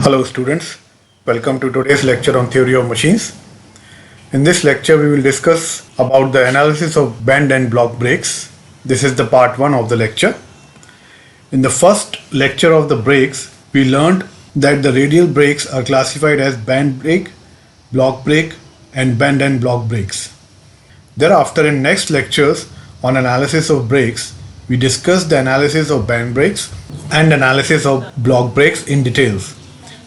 Hello students, welcome to today's lecture on theory of machines. In this lecture we will discuss about the analysis of bend and block brakes. This is the part 1 of the lecture. In the first lecture of the brakes, we learned that the radial brakes are classified as bend brake, block brake and bend and block brakes. Thereafter, in next lectures on analysis of brakes, we discussed the analysis of bend brakes and analysis of block brakes in details.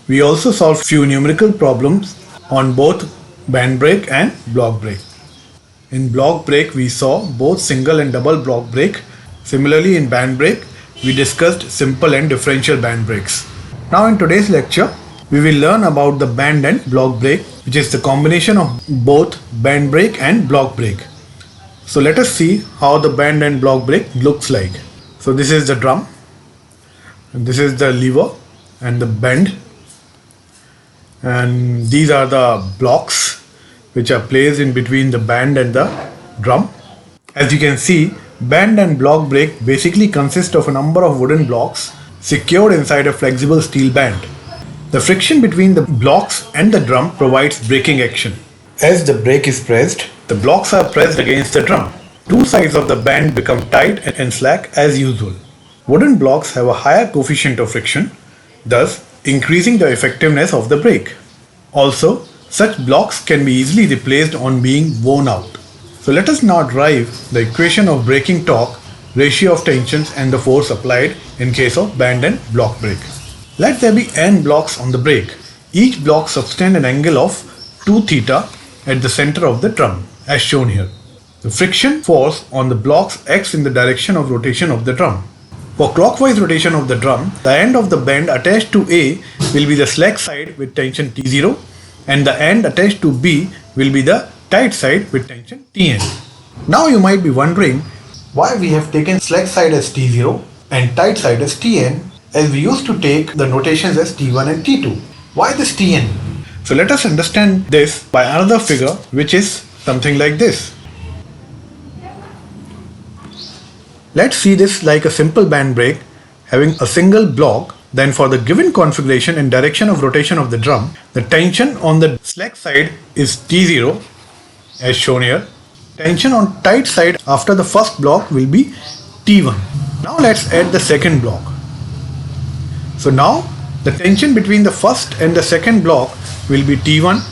We also solved few numerical problems on both bend brake and block brake. In block brake, we saw both single and double block brake. Similarly, in band brake, we discussed simple and differential band brakes. Now in today's lecture, we will learn about the bend and block brake, which is the combination of both bend brake and block brake. So let us see how the bend and block brake looks like. So this is the drum, and this is the lever and the bend, and these are the blocks which are placed in between the band and the drum. As you can see, bend and block brake basically consist of a number of wooden blocks secured inside a flexible steel band. The friction between the blocks and the drum provides braking action. As the brake is pressed, the blocks are pressed against the drum. Two sides of the band become tight and slack as usual. Wooden blocks have a higher coefficient of friction, thus increasing the effectiveness of the brake. Also, such blocks can be easily replaced on being worn out. So let us now derive the equation of braking torque, ratio of tensions and the force applied in case of bend and block brake. Let there be n blocks on the brake. Each block subtend an angle of 2 theta at the center of the drum, as shown here. The friction force on the blocks acts in the direction of rotation of the drum. For clockwise rotation of the drum, the end of the bend attached to A will be the slack side with tension T0, and the end attached to B will be the tight side with tension Tn. Now you might be wondering why we have taken slack side as T0 and tight side as Tn, as we used to take the notations as T1 and T2. Why this Tn? So let us understand this by another figure, which is something like this. Let's see this like a simple band brake having a single block. Then for the given configuration and direction of rotation of the drum, the tension on the slack side is T0 as shown here. Tension on tight side after the first block will be T1. Now let's add the second block. So now the tension between the first and the second block will be T1,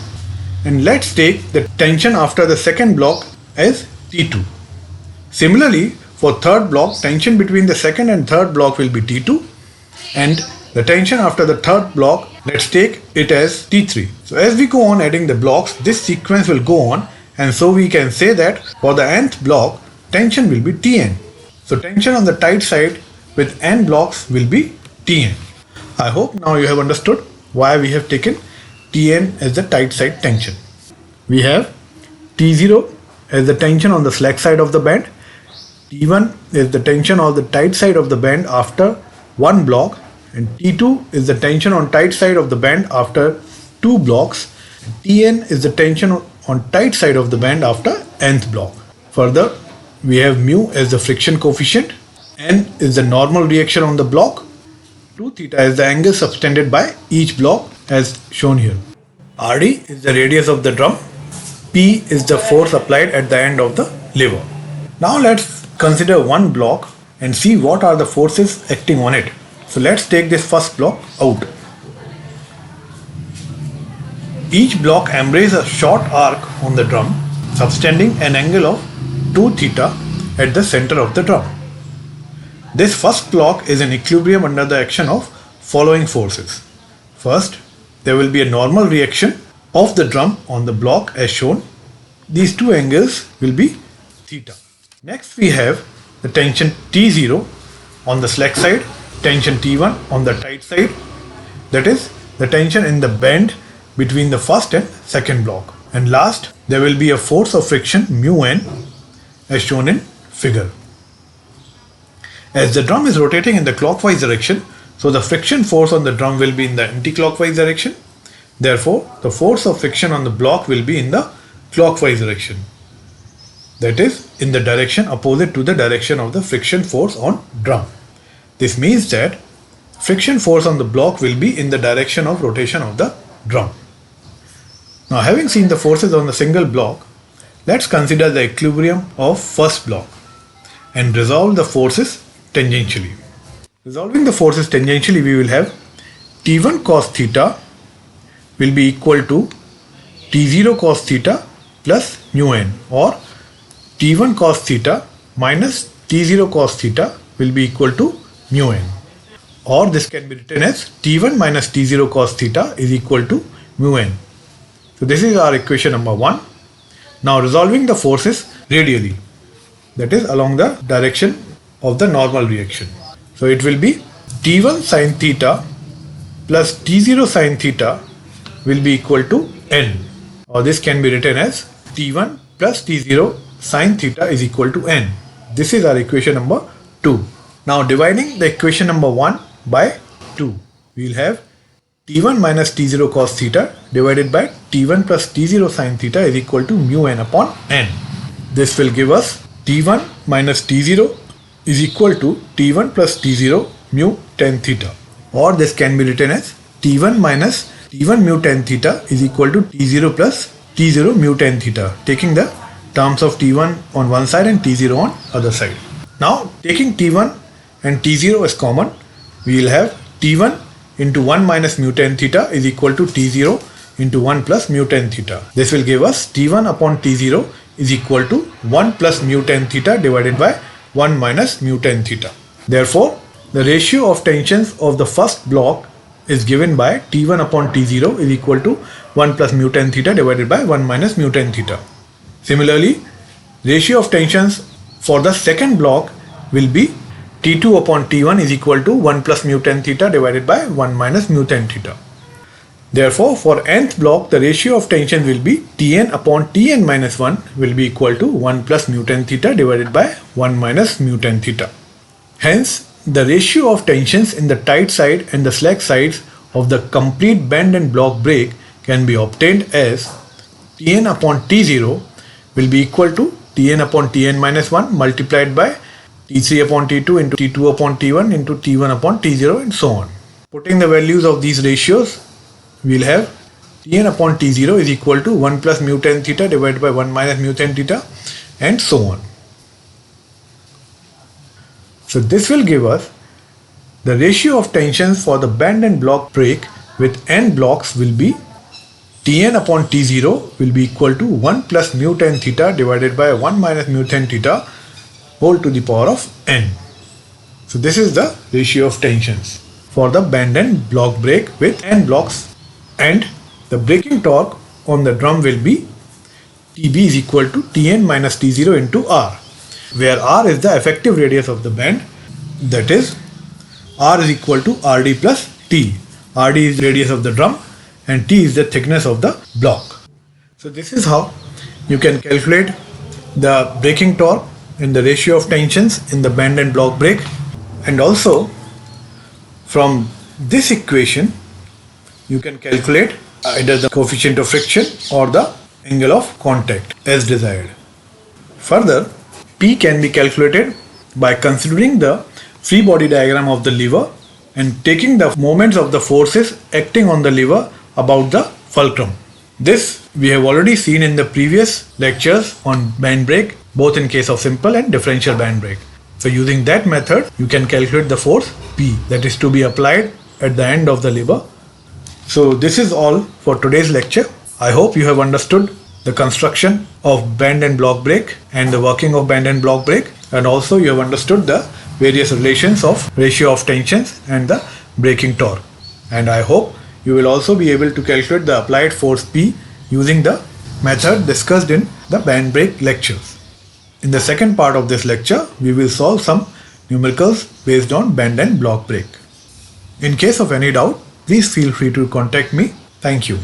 and let's take the tension after the second block as T2. Similarly, for third block, tension between the second and third block will be T2, and the tension after the third block, let's take it as T3. So as we go on adding the blocks, this sequence will go on, and so we can say that for the nth block, tension will be Tn. So tension on the tight side with n blocks will be Tn. I hope now you have understood why we have taken Tn as the tight side tension. We have T0 as the tension on the slack side of the band, T1 is the tension on the tight side of the band after one block, and T2 is the tension on tight side of the band after two blocks, and Tn is the tension on tight side of the band after nth block. Further, we have mu as the friction coefficient, n is the normal reaction on the block, 2 theta is the angle subtended by each block as shown here. Rd is the radius of the drum, P is the force applied at the end of the lever. Now let's consider one block and see what are the forces acting on it. So let's take this first block out. Each block embraces a short arc on the drum, subtending an angle of 2 theta at the center of the drum. This first block is in equilibrium under the action of following forces. First, there will be a normal reaction of the drum on the block as shown. These two angles will be theta. Next we have the tension T0 on the slack side, tension T1 on the tight side, that is the tension in the bend between the first and second block. And last, there will be a force of friction mu n as shown in figure. As the drum is rotating in the clockwise direction, so the friction force on the drum will be in the anti-clockwise direction. Therefore, the force of friction on the block will be in the clockwise direction. That is, in the direction opposite to the direction of the friction force on drum. This means that friction force on the block will be in the direction of rotation of the drum. Now, having seen the forces on the single block, let's consider the equilibrium of first block and resolve the forces tangentially. Resolving the forces tangentially, we will have T1 cos theta will be equal to T0 cos theta plus mu n, or T1 cos theta minus T0 cos theta will be equal to mu n, or this can be written as T1 minus T0 cos theta is equal to mu n. So this is our equation number 1. Now resolving the forces radially, that is along the direction of the normal reaction. So it will be T1 sin theta plus T0 sin theta will be equal to n, or this can be written as T1 plus T0 sin theta is equal to n. This is our equation number 2. Now dividing the equation number 1 by 2, we will have T1 minus T0 cos theta divided by T1 plus T0 sin theta is equal to mu n upon n. This will give us T1 minus T0 is equal to T1 plus T0 mu tan theta, or this can be written as T1 minus T1 mu tan theta is equal to T0 plus T0 mu tan theta, taking the terms of T1 on one side and T0 on other side. Now taking T1 and T0 as common, we will have T1 into 1 minus mu tan theta is equal to T0 into 1 plus mu tan theta. This will give us T1 upon T0 is equal to 1 plus mu tan theta divided by 1 minus mu tan theta. Therefore, the ratio of tensions of the first block is given by T1 upon T0 is equal to 1 plus mu tan theta divided by 1 minus mu tan theta. Similarly, ratio of tensions for the second block will be T2 upon T1 is equal to 1 plus mu tan theta divided by 1 minus mu tan theta. Therefore, for nth block, the ratio of tension will be Tn upon Tn minus 1 will be equal to 1 plus mu tan theta divided by 1 minus mu tan theta. Hence, the ratio of tensions in the tight side and the slack sides of the complete bend and block brake can be obtained as Tn upon T0 will be equal to Tn upon Tn minus 1 multiplied by T3 upon T2 into T2 upon T1 into T1 upon T0 and so on. Putting the values of these ratios, we will have Tn upon T0 is equal to 1 plus mu tan theta divided by 1 minus mu tan theta and so on. So this will give us the ratio of tensions for the bend and block brake with n blocks will be Tn upon T0 will be equal to 1 plus mu tan theta divided by 1 minus mu tan theta whole to the power of n. So this is the ratio of tensions for the bend and block brake with n blocks, and the braking torque on the drum will be Tb is equal to Tn minus T0 into R, where R is the effective radius of the bend, that is R is equal to Rd plus T. Rd is radius of the drum and T is the thickness of the block. So this is how you can calculate the braking torque and the ratio of tensions in the bend and block brake, and also from this equation you can calculate either the coefficient of friction or the angle of contact as desired. Further, P can be calculated by considering the free body diagram of the lever and taking the moments of the forces acting on the lever about the fulcrum. This we have already seen in the previous lectures on band brake, both in case of simple and differential band brake. So using that method, you can calculate the force P that is to be applied at the end of the lever. So this is all for today's lecture. I hope you have understood the construction of band and block brake and the working of band and block brake, and also you have understood the various relations of ratio of tensions and the braking torque. And I hope you will also be able to calculate the applied force P using the method discussed in the band brake lectures. In the second part of this lecture, we will solve some numericals based on band and block brake. In case of any doubt, please feel free to contact me. Thank you.